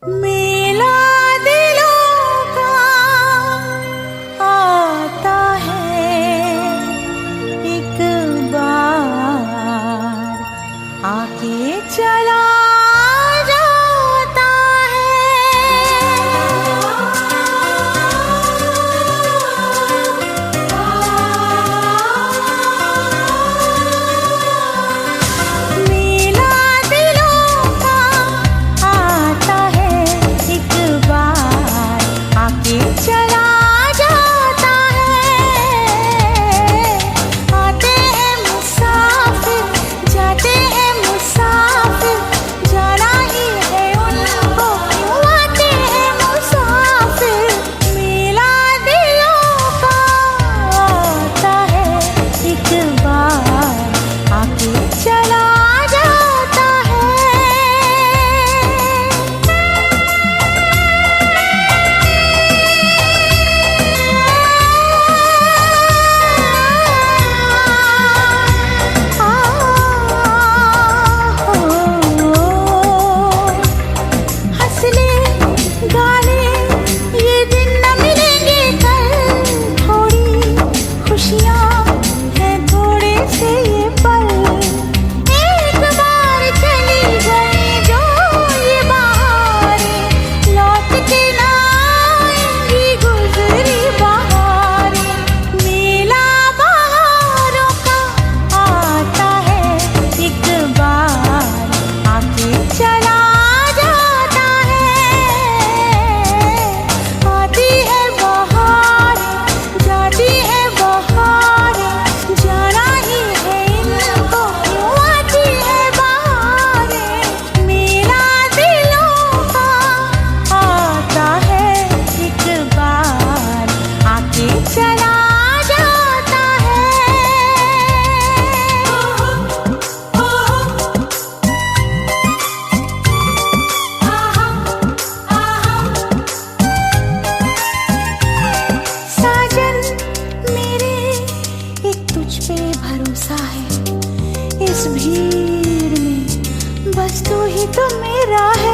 मेला दिलों का आता है एक बार, आके चला जाता है। मेला दिलों का आता है एक बार, आके चला जाता है। आते हैं मुसाफिर, जाते हैं मुसाफिर, जाना ही है उनको, क्यों आते हैं मुसाफिर। मेला दिलों का आता है एक बार, आके चला जाता है। हंस ले गा ले, ये दिन न मिलेंगे कल, थोड़ी खुशियाँ हैं थोड़े से ये पल। एक बार चली गई जो ये बहारें, लौट के ना आएंगी गुजरी बहारें। मेला बहारों का आता है एक बार, आके चला जाता है। आती है बहारें, जाती है बहारें, जाना ही है इनको, क्यों आती है बहारें। मेला दिलों का आता है एक बार, आके चला जाता है। साजन मेरे, एक तुझ पे भरोसा है, इस भीड़ में बस तू ही तो मेरा है।